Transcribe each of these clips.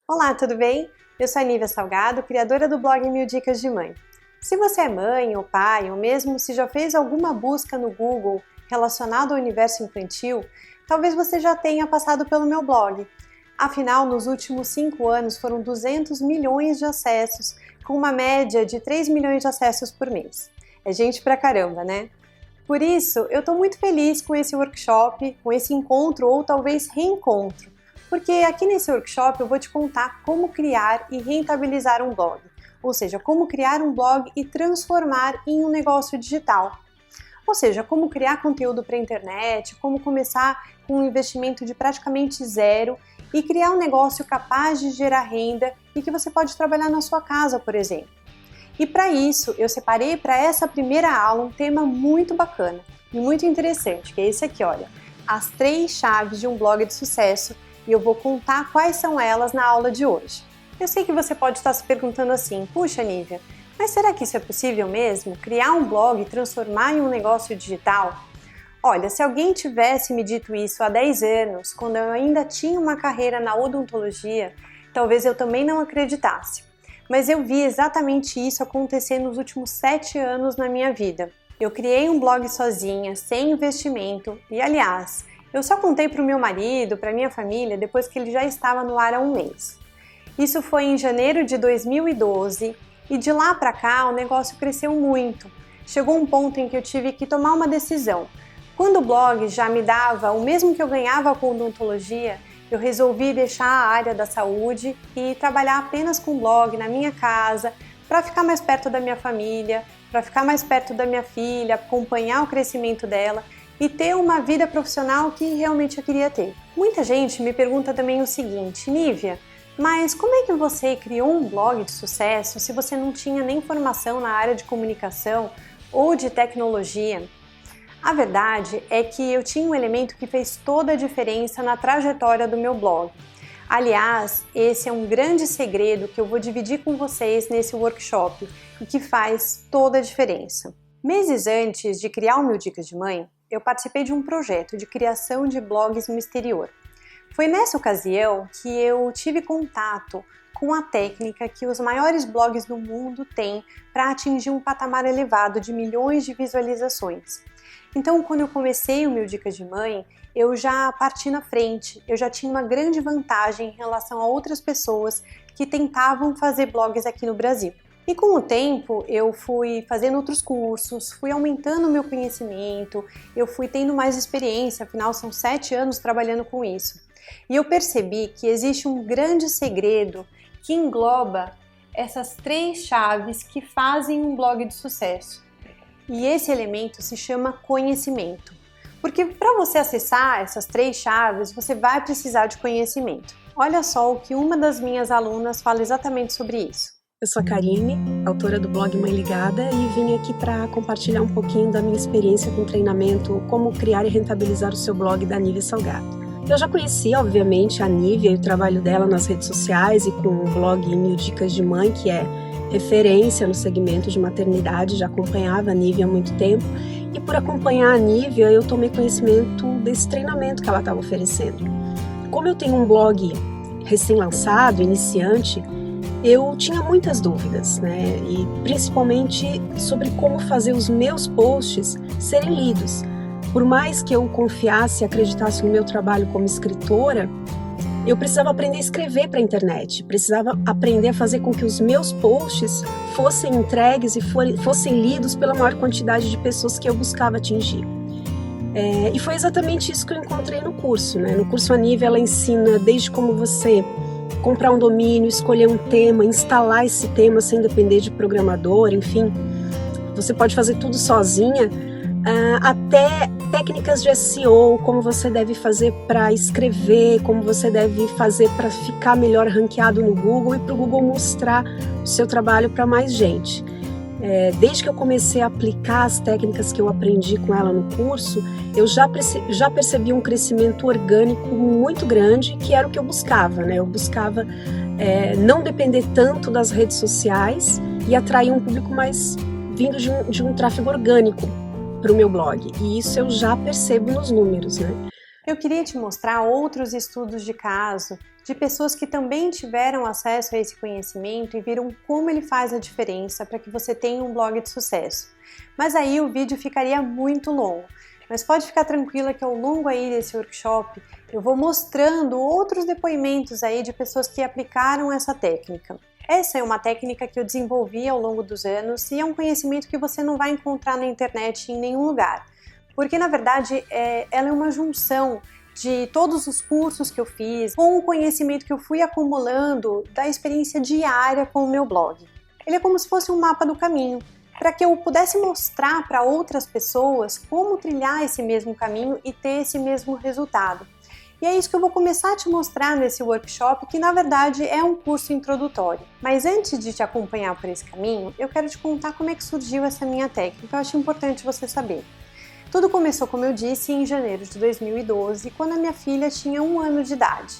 Olá, tudo bem? Eu sou a Nívia Salgado, criadora do blog Mil Dicas de Mãe. Se você é mãe ou pai, ou mesmo se já fez alguma busca no Google relacionada ao universo infantil, talvez você já tenha passado pelo meu blog. Afinal, nos últimos 5 anos foram 200 milhões de acessos, com uma média de 3 milhões de acessos por mês. É gente pra caramba, né? Por isso, eu estou muito feliz com esse workshop, com esse encontro ou talvez reencontro. Porque aqui nesse workshop eu vou te contar como criar e rentabilizar um blog, ou seja, como criar um blog e transformar em um negócio digital. Ou seja, como criar conteúdo para a internet, como começar com um investimento de praticamente zero e criar um negócio capaz de gerar renda e que você pode trabalhar na sua casa, por exemplo. E para isso, eu separei para essa primeira aula um tema muito bacana e muito interessante, que é esse aqui, olha, as 3 chaves de um blog de sucesso. E eu vou contar quais são elas na aula de hoje. Eu sei que você pode estar se perguntando assim, puxa Nívia, mas será que isso é possível mesmo? Criar um blog e transformar em um negócio digital? Olha, se alguém tivesse me dito isso há 10 anos, quando eu ainda tinha uma carreira na odontologia, talvez eu também não acreditasse. Mas eu vi exatamente isso acontecer nos últimos 7 anos na minha vida. Eu criei um blog sozinha, sem investimento, e aliás, eu só contei para o meu marido, para minha família, depois que ele já estava no ar há um mês. Isso foi em janeiro de 2012 e de lá para cá o negócio cresceu muito. Chegou um ponto em que eu tive que tomar uma decisão. Quando o blog já me dava o mesmo que eu ganhava com odontologia, eu resolvi deixar a área da saúde e trabalhar apenas com blog na minha casa, para ficar mais perto da minha família, para ficar mais perto da minha filha, acompanhar o crescimento dela e ter uma vida profissional que realmente eu queria ter. Muita gente me pergunta também o seguinte, Nívia, mas como é que você criou um blog de sucesso se você não tinha nem formação na área de comunicação ou de tecnologia? A verdade é que eu tinha um elemento que fez toda a diferença na trajetória do meu blog. Aliás, esse é um grande segredo que eu vou dividir com vocês nesse workshop e que faz toda a diferença. Meses antes de criar o Mil Dicas de Mãe, eu participei de um projeto de criação de blogs no exterior. Foi nessa ocasião que eu tive contato com a técnica que os maiores blogs do mundo têm para atingir um patamar elevado de milhões de visualizações. Então, quando eu comecei o Mil Dicas de Mãe, eu já parti na frente, eu já tinha uma grande vantagem em relação a outras pessoas que tentavam fazer blogs aqui no Brasil. E com o tempo eu fui fazendo outros cursos, fui aumentando o meu conhecimento, eu fui tendo mais experiência, afinal são 7 anos trabalhando com isso. E eu percebi que existe um grande segredo que engloba essas 3 chaves que fazem um blog de sucesso. E esse elemento se chama conhecimento. Porque para você acessar essas 3 chaves, você vai precisar de conhecimento. Olha só o que uma das minhas alunas fala exatamente sobre isso. Eu sou a Karine, autora do blog Mãe Ligada, e vim aqui para compartilhar um pouquinho da minha experiência com treinamento Como Criar e Rentabilizar o Seu Blog da Nívia Salgado. Eu já conhecia, obviamente, a Nívia e o trabalho dela nas redes sociais e com o blog Mil Dicas de Mãe, que é referência no segmento de maternidade, já acompanhava a Nívia há muito tempo, e por acompanhar a Nívia eu tomei conhecimento desse treinamento que ela estava oferecendo. Como eu tenho um blog recém-lançado, iniciante, eu tinha muitas dúvidas, né? E principalmente sobre como fazer os meus posts serem lidos. Por mais que eu confiasse e acreditasse no meu trabalho como escritora, eu precisava aprender a escrever para a internet, precisava aprender a fazer com que os meus posts fossem entregues e fossem lidos pela maior quantidade de pessoas que eu buscava atingir. E foi exatamente isso que eu encontrei no curso, né? No curso a Nívia, ela ensina desde como você comprar um domínio, escolher um tema, instalar esse tema sem depender de programador, enfim, você pode fazer tudo sozinha, até técnicas de SEO, como você deve fazer para escrever, como você deve fazer para ficar melhor ranqueado no Google e para o Google mostrar o seu trabalho para mais gente. Desde que eu comecei a aplicar as técnicas que eu aprendi com ela no curso, eu já percebi um crescimento orgânico muito grande, que era o que eu buscava, né? Eu buscava não depender tanto das redes sociais e atrair um público mais vindo de um tráfego orgânico para o meu blog. E isso eu já percebo nos números, né? Eu queria te mostrar outros estudos de caso de pessoas que também tiveram acesso a esse conhecimento e viram como ele faz a diferença para que você tenha um blog de sucesso. Mas aí o vídeo ficaria muito longo. Mas pode ficar tranquila que ao longo aí desse workshop eu vou mostrando outros depoimentos aí de pessoas que aplicaram essa técnica. Essa é uma técnica que eu desenvolvi ao longo dos anos e é um conhecimento que você não vai encontrar na internet em nenhum lugar. Porque na verdade ela é uma junção de todos os cursos que eu fiz com o conhecimento que eu fui acumulando da experiência diária com o meu blog. Ele é como se fosse um mapa do caminho, para que eu pudesse mostrar para outras pessoas como trilhar esse mesmo caminho e ter esse mesmo resultado. E é isso que eu vou começar a te mostrar nesse workshop, que na verdade é um curso introdutório. Mas antes de te acompanhar por esse caminho, eu quero te contar como é que surgiu essa minha técnica, eu acho importante você saber. Tudo começou, como eu disse, em janeiro de 2012, quando a minha filha tinha 1 ano de idade.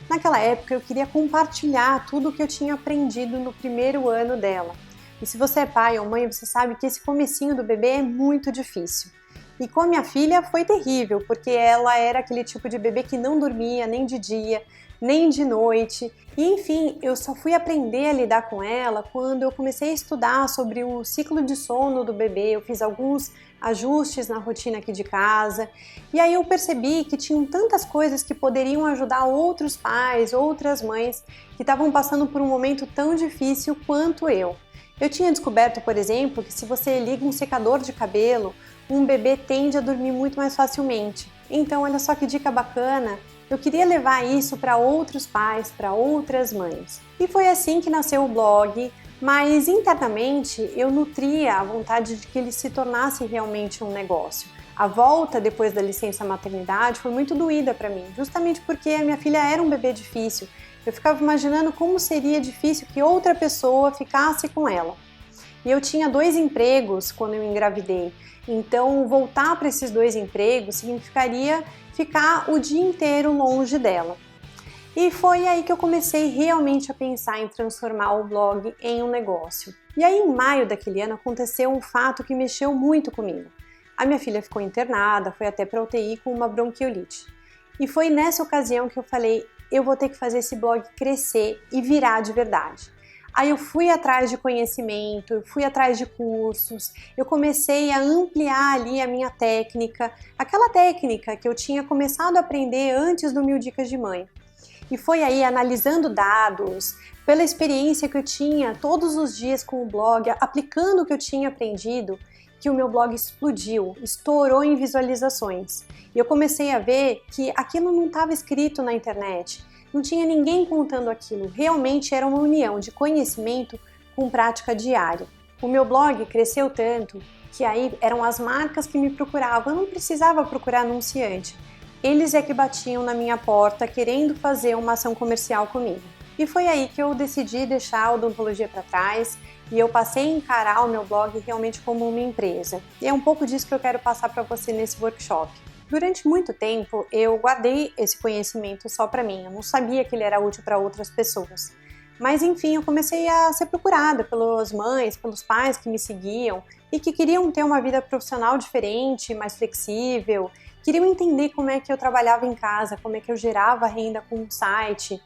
Naquela época eu queria compartilhar tudo o que eu tinha aprendido no primeiro ano dela. E se você é pai ou mãe, você sabe que esse comecinho do bebê é muito difícil. E com a minha filha foi terrível, porque ela era aquele tipo de bebê que não dormia nem de dia, nem de noite. E enfim, eu só fui aprender a lidar com ela quando eu comecei a estudar sobre o ciclo de sono do bebê. Eu fiz alguns ajustes na rotina aqui de casa. E aí eu percebi que tinham tantas coisas que poderiam ajudar outros pais, outras mães que estavam passando por um momento tão difícil quanto eu. Eu tinha descoberto, por exemplo, que se você liga um secador de cabelo, um bebê tende a dormir muito mais facilmente. Então, olha só que dica bacana, eu queria levar isso para outros pais, para outras mães. E foi assim que nasceu o blog, mas internamente eu nutria a vontade de que ele se tornasse realmente um negócio. A volta depois da licença maternidade foi muito doída para mim, justamente porque a minha filha era um bebê difícil. Eu ficava imaginando como seria difícil que outra pessoa ficasse com ela. E eu tinha 2 empregos quando eu engravidei, então voltar para esses 2 empregos significaria ficar o dia inteiro longe dela. E foi aí que eu comecei realmente a pensar em transformar o blog em um negócio. E aí em maio daquele ano aconteceu um fato que mexeu muito comigo. A minha filha ficou internada, foi até para UTI com uma bronquiolite. E foi nessa ocasião que eu falei, eu vou ter que fazer esse blog crescer e virar de verdade. Aí eu fui atrás de conhecimento, eu fui atrás de cursos, eu comecei a ampliar ali a minha técnica, aquela técnica que eu tinha começado a aprender antes do 1000 Dicas de Mãe. E foi aí analisando dados, pela experiência que eu tinha todos os dias com o blog, aplicando o que eu tinha aprendido, que o meu blog explodiu, estourou em visualizações. E eu comecei a ver que aquilo não estava escrito na internet, não tinha ninguém contando aquilo, realmente era uma união de conhecimento com prática diária. O meu blog cresceu tanto que aí eram as marcas que me procuravam, eu não precisava procurar anunciante. Eles é que batiam na minha porta querendo fazer uma ação comercial comigo. E foi aí que eu decidi deixar a odontologia para trás e eu passei a encarar o meu blog realmente como uma empresa. E é um pouco disso que eu quero passar para você nesse workshop. Durante muito tempo eu guardei esse conhecimento só para mim, eu não sabia que ele era útil para outras pessoas. Mas enfim, eu comecei a ser procurada pelas mães, pelos pais que me seguiam e que queriam ter uma vida profissional diferente, mais flexível, queriam entender como é que eu trabalhava em casa, como é que eu gerava renda com um site.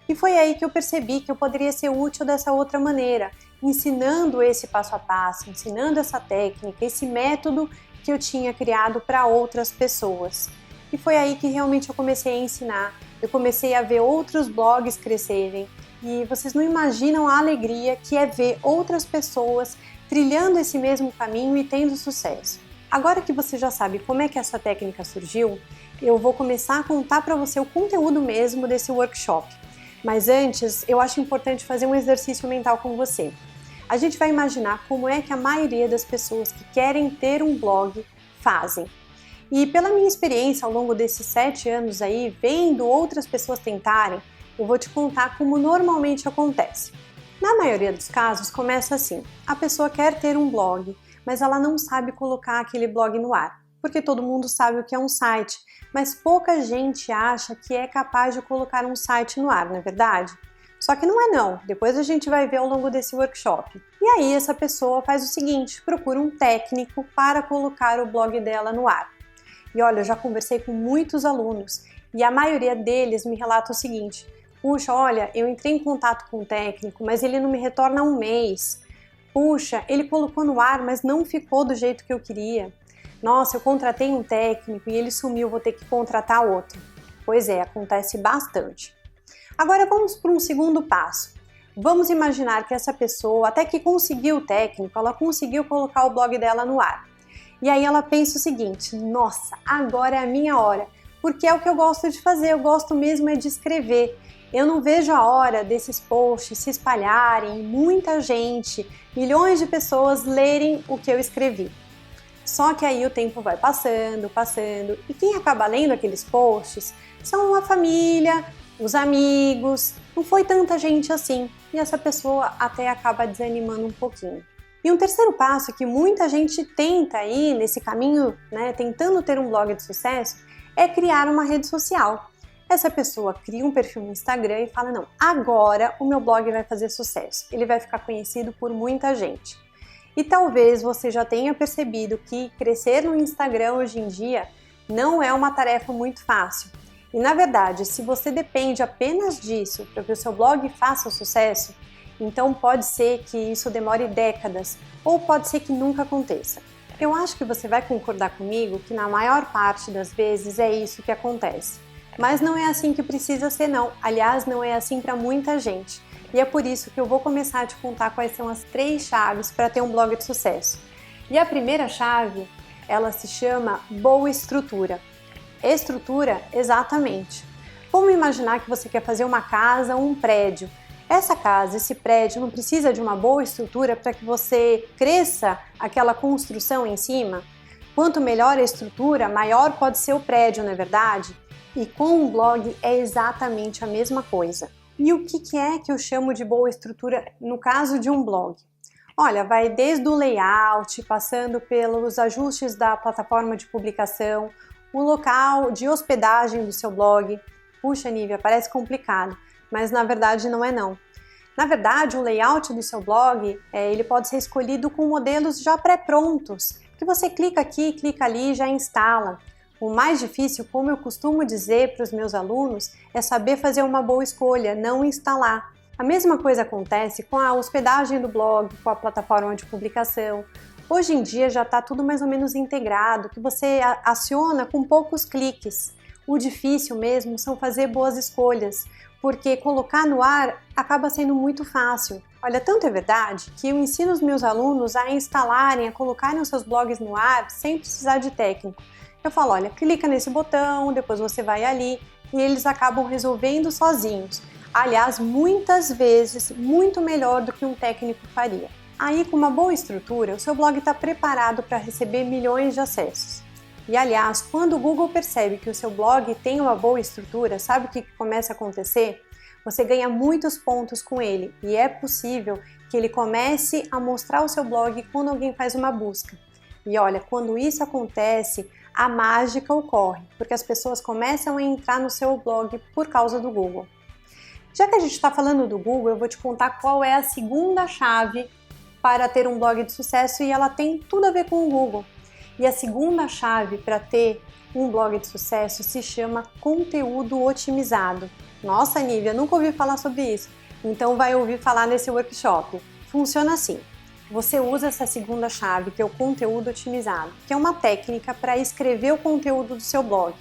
E foi aí que eu percebi que eu poderia ser útil dessa outra maneira, ensinando esse passo a passo, ensinando essa técnica, esse método que eu tinha criado para outras pessoas. E foi aí que realmente eu comecei a ensinar, eu comecei a ver outros blogs crescerem e vocês não imaginam a alegria que é ver outras pessoas trilhando esse mesmo caminho e tendo sucesso. Agora que você já sabe como é que essa técnica surgiu, eu vou começar a contar para você o conteúdo mesmo desse workshop. Mas antes, eu acho importante fazer um exercício mental com você. A gente vai imaginar como é que a maioria das pessoas que querem ter um blog fazem. E pela minha experiência ao longo desses 7 anos aí, vendo outras pessoas tentarem, eu vou te contar como normalmente acontece. Na maioria dos casos, começa assim. A pessoa quer ter um blog, mas ela não sabe colocar aquele blog no ar. Porque todo mundo sabe o que é um site, mas pouca gente acha que é capaz de colocar um site no ar, não é verdade? Só que não é não, depois a gente vai ver ao longo desse workshop. E aí essa pessoa faz o seguinte, procura um técnico para colocar o blog dela no ar. E olha, eu já conversei com muitos alunos e a maioria deles me relata o seguinte, Puxa, olha, eu entrei em contato com o técnico, mas ele não me retorna há um mês. Puxa, ele colocou no ar, mas não ficou do jeito que eu queria. Nossa, eu contratei um técnico e ele sumiu, vou ter que contratar outro. Pois é, acontece bastante. Agora vamos para um segundo passo. Vamos imaginar que essa pessoa, até que conseguiu o técnico, ela conseguiu colocar o blog dela no ar. E aí ela pensa o seguinte: nossa, agora é a minha hora, porque é o que eu gosto de fazer, eu gosto mesmo é de escrever. Eu não vejo a hora desses posts se espalharem, muita gente, milhões de pessoas lerem o que eu escrevi. Só que aí o tempo vai passando, e quem acaba lendo aqueles posts são a família, os amigos, não foi tanta gente assim, e essa pessoa até acaba desanimando um pouquinho. E um terceiro passo que muita gente tenta aí nesse caminho, tentando ter um blog de sucesso, é criar uma rede social. Essa pessoa cria um perfil no Instagram e fala: não, agora o meu blog vai fazer sucesso, ele vai ficar conhecido por muita gente. E talvez você já tenha percebido que crescer no Instagram hoje em dia não é uma tarefa muito fácil. E na verdade, se você depende apenas disso para que o seu blog faça sucesso, então pode ser que isso demore décadas ou pode ser que nunca aconteça. Eu acho que você vai concordar comigo que na maior parte das vezes é isso que acontece. Mas não é assim que precisa ser não, aliás não é assim para muita gente. E é por isso que eu vou começar a te contar quais são as 3 chaves para ter um blog de sucesso. E a primeira chave, ela se chama boa estrutura. Estrutura, exatamente. Vamos imaginar que você quer fazer uma casa ou um prédio. Essa casa, esse prédio não precisa de uma boa estrutura para que você cresça aquela construção em cima? Quanto melhor a estrutura, maior pode ser o prédio, não é verdade? E com um blog é exatamente a mesma coisa. E o que é que eu chamo de boa estrutura no caso de um blog? Olha, vai desde o layout, passando pelos ajustes da plataforma de publicação, o local de hospedagem do seu blog. Puxa, Nívia, parece complicado, mas na verdade não é não. Na verdade, o layout do seu blog, ele pode ser escolhido com modelos já pré-prontos, que você clica aqui, clica ali e já instala. O mais difícil, como eu costumo dizer para os meus alunos, é saber fazer uma boa escolha, não instalar. A mesma coisa acontece com a hospedagem do blog, com a plataforma de publicação. Hoje em dia já está tudo mais ou menos integrado, que você aciona com poucos cliques. O difícil mesmo são fazer boas escolhas, porque colocar no ar acaba sendo muito fácil. Olha, tanto é verdade que eu ensino os meus alunos a instalarem, a colocarem os seus blogs no ar sem precisar de técnico. Eu falo, olha, clica nesse botão, depois você vai ali e eles acabam resolvendo sozinhos. Aliás, muitas vezes, muito melhor do que um técnico faria. Aí, com uma boa estrutura, o seu blog está preparado para receber milhões de acessos. E aliás, quando o Google percebe que o seu blog tem uma boa estrutura, sabe o que começa a acontecer? Você ganha muitos pontos com ele e é possível que ele comece a mostrar o seu blog quando alguém faz uma busca. E olha, quando isso acontece, a mágica ocorre, porque as pessoas começam a entrar no seu blog por causa do Google. Já que a gente está falando do Google, eu vou te contar qual é a segunda chave para ter um blog de sucesso e ela tem tudo a ver com o Google. E a segunda chave para ter um blog de sucesso se chama conteúdo otimizado. Nossa, Nívia, nunca ouvi falar sobre isso. Então vai ouvir falar nesse workshop. Funciona assim. Você usa essa segunda chave, que é o conteúdo otimizado, que é uma técnica para escrever o conteúdo do seu blog.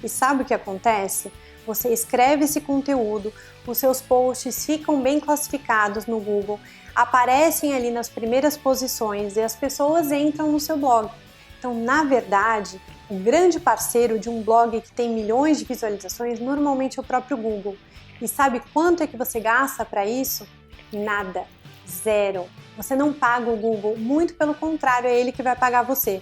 E sabe o que acontece? Você escreve esse conteúdo, os seus posts ficam bem classificados no Google, aparecem ali nas primeiras posições e as pessoas entram no seu blog. Então, na verdade, o grande parceiro de um blog que tem milhões de visualizações normalmente é o próprio Google. E sabe quanto é que você gasta para isso? Nada. Zero. Você não paga o Google, muito pelo contrário, é ele que vai pagar você.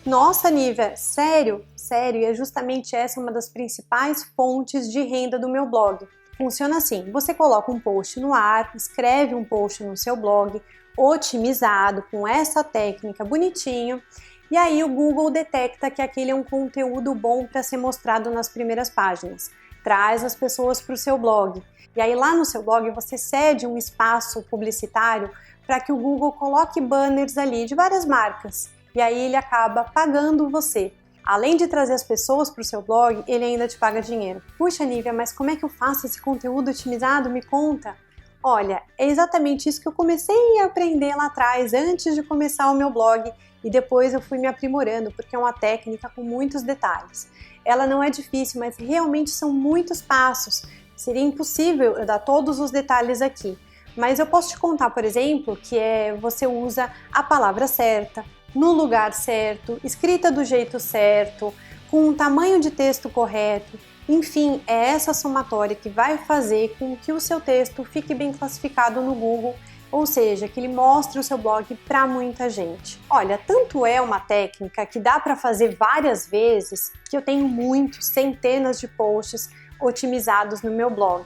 Nossa, Nívia, sério? Sério, e é justamente essa uma das principais fontes de renda do meu blog. Funciona assim, você coloca um post no ar, escreve um post no seu blog, otimizado, com essa técnica bonitinho, e aí o Google detecta que aquele é um conteúdo bom para ser mostrado nas primeiras páginas. Traz as pessoas para o seu blog. E aí lá no seu blog você cede um espaço publicitário para que o Google coloque banners ali de várias marcas. E aí ele acaba pagando você. Além de trazer as pessoas para o seu blog, ele ainda te paga dinheiro. Puxa, Nívia, mas como é que eu faço esse conteúdo otimizado? Me conta! Olha, é exatamente isso que eu comecei a aprender lá atrás, antes de começar o meu blog, e depois eu fui me aprimorando, porque é uma técnica com muitos detalhes. Ela não é difícil, mas realmente são muitos passos. Seria impossível eu dar todos os detalhes aqui. Mas eu posso te contar, por exemplo, que você usa a palavra certa, no lugar certo, escrita do jeito certo, com um tamanho de texto correto. Enfim, é essa somatória que vai fazer com que o seu texto fique bem classificado no Google, ou seja, que ele mostre o seu blog para muita gente. Olha, tanto é uma técnica que dá para fazer várias vezes que eu tenho muitos, centenas de posts otimizados no meu blog.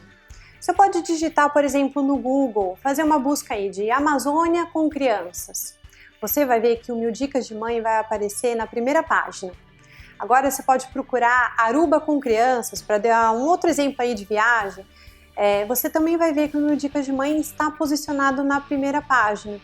Você pode digitar, por exemplo, no Google, fazer uma busca aí de Amazônia com crianças. Você vai ver que o Mil Dicas de Mãe vai aparecer na primeira página. Agora você pode procurar Aruba com crianças, para dar um outro exemplo aí de viagem. Você também vai ver que o Mil Dicas de Mãe está posicionado na primeira página.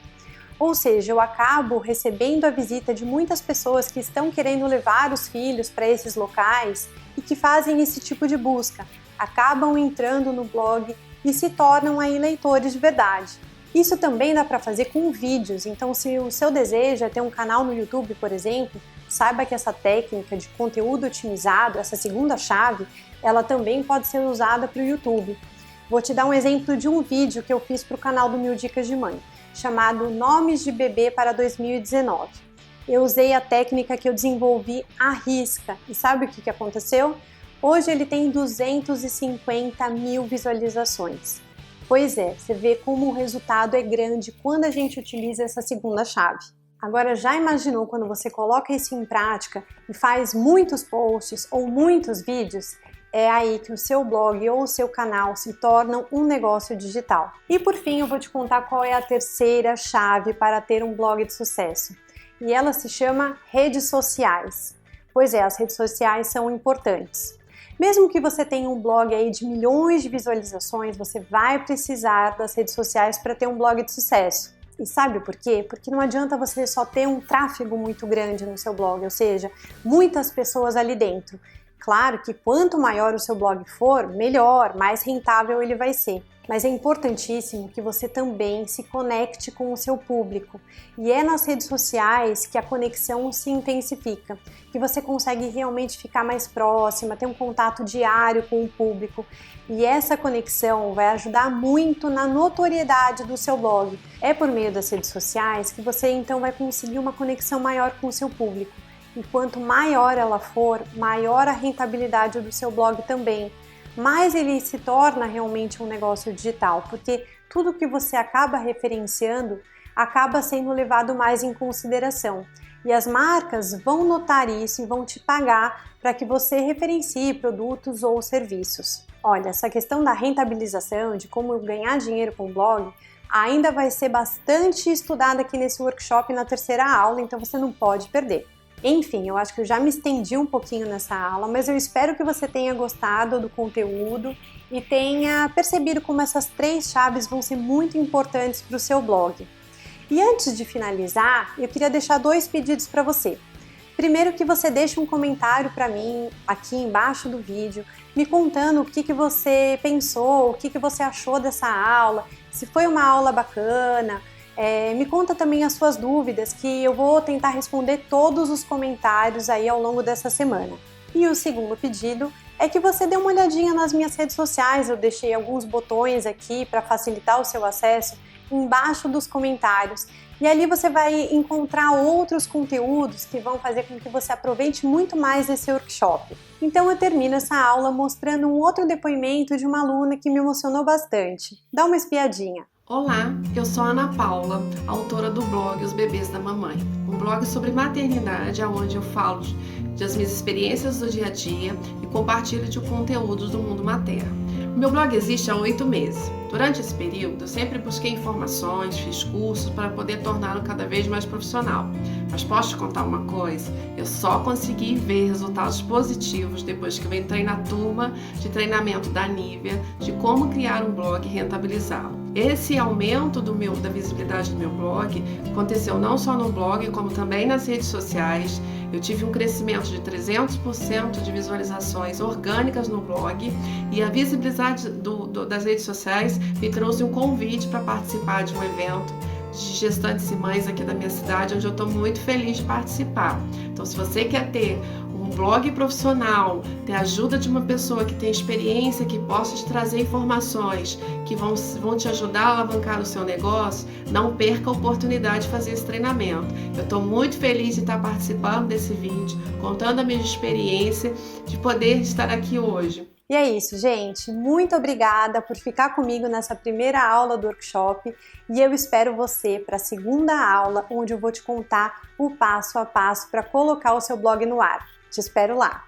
Ou seja, eu acabo recebendo a visita de muitas pessoas que estão querendo levar os filhos para esses locais e que fazem esse tipo de busca. Acabam entrando no blog e se tornam aí leitores de verdade. Isso também dá para fazer com vídeos, então se o seu desejo é ter um canal no YouTube, por exemplo, saiba que essa técnica de conteúdo otimizado, essa segunda chave, ela também pode ser usada para o YouTube. Vou te dar um exemplo de um vídeo que eu fiz para o canal do Mil Dicas de Mãe, chamado Nomes de Bebê para 2019. Eu usei a técnica que eu desenvolvi à risca, e sabe o que aconteceu? Hoje ele tem 250 mil visualizações. Pois é, você vê como o resultado é grande quando a gente utiliza essa segunda chave. Agora, já imaginou quando você coloca isso em prática e faz muitos posts ou muitos vídeos? É aí que o seu blog ou o seu canal se tornam um negócio digital. E por fim, eu vou te contar qual é a terceira chave para ter um blog de sucesso. E ela se chama redes sociais. Pois é, as redes sociais são importantes. Mesmo que você tenha um blog aí de milhões de visualizações, você vai precisar das redes sociais para ter um blog de sucesso. E sabe por quê? Porque não adianta você só ter um tráfego muito grande no seu blog, ou seja, muitas pessoas ali dentro. Claro que quanto maior o seu blog for, melhor, mais rentável ele vai ser. Mas é importantíssimo que você também se conecte com o seu público. E é nas redes sociais que a conexão se intensifica, que você consegue realmente ficar mais próxima, ter um contato diário com o público. E essa conexão vai ajudar muito na notoriedade do seu blog. É por meio das redes sociais que você então vai conseguir uma conexão maior com o seu público. E quanto maior ela for, maior a rentabilidade do seu blog também. Mais ele se torna realmente um negócio digital, porque tudo que você acaba referenciando acaba sendo levado mais em consideração. E as marcas vão notar isso e vão te pagar para que você referencie produtos ou serviços. Olha, essa questão da rentabilização, de como ganhar dinheiro com o blog, ainda vai ser bastante estudada aqui nesse workshop na terceira aula, então você não pode perder. Enfim, eu acho que eu já me estendi um pouquinho nessa aula, mas eu espero que você tenha gostado do conteúdo e tenha percebido como essas três chaves vão ser muito importantes para o seu blog. E antes de finalizar, eu queria deixar 2 pedidos para você. Primeiro, que você deixe um comentário para mim aqui embaixo do vídeo, me contando o que você pensou, o que você achou dessa aula, se foi uma aula bacana. Me conta também as suas dúvidas, que eu vou tentar responder todos os comentários aí ao longo dessa semana. E o segundo pedido é que você dê uma olhadinha nas minhas redes sociais, eu deixei alguns botões aqui para facilitar o seu acesso embaixo dos comentários. E ali você vai encontrar outros conteúdos que vão fazer com que você aproveite muito mais esse workshop. Então eu termino essa aula mostrando um outro depoimento de uma aluna que me emocionou bastante. Dá uma espiadinha. Olá, eu sou a Ana Paula, autora do blog Os Bebês da Mamãe, um blog sobre maternidade onde eu falo das minhas experiências do dia a dia e compartilho de conteúdos do mundo materno. O meu blog existe há 8 meses. Durante esse período, eu sempre busquei informações, fiz cursos para poder torná-lo cada vez mais profissional. Mas posso te contar uma coisa? Eu só consegui ver resultados positivos depois que eu entrei na turma de treinamento da Nívia de como criar um blog e rentabilizá-lo. Esse aumento da visibilidade do meu blog aconteceu não só no blog, como também nas redes sociais. Eu tive um crescimento de 300% de visualizações orgânicas no blog e a visibilidade das redes sociais me trouxe um convite para participar de um evento de gestantes e mães aqui da minha cidade, onde eu estou muito feliz de participar. Então, se você quer ter um blog profissional, ter a ajuda de uma pessoa que tem experiência, que possa te trazer informações que vão te ajudar a alavancar o seu negócio, não perca a oportunidade de fazer esse treinamento. Eu estou muito feliz de estar participando desse vídeo, contando a minha experiência, de poder estar aqui hoje. E é isso, gente. Muito obrigada por ficar comigo nessa primeira aula do workshop e eu espero você para a segunda aula, onde eu vou te contar o passo a passo para colocar o seu blog no ar. Te espero lá!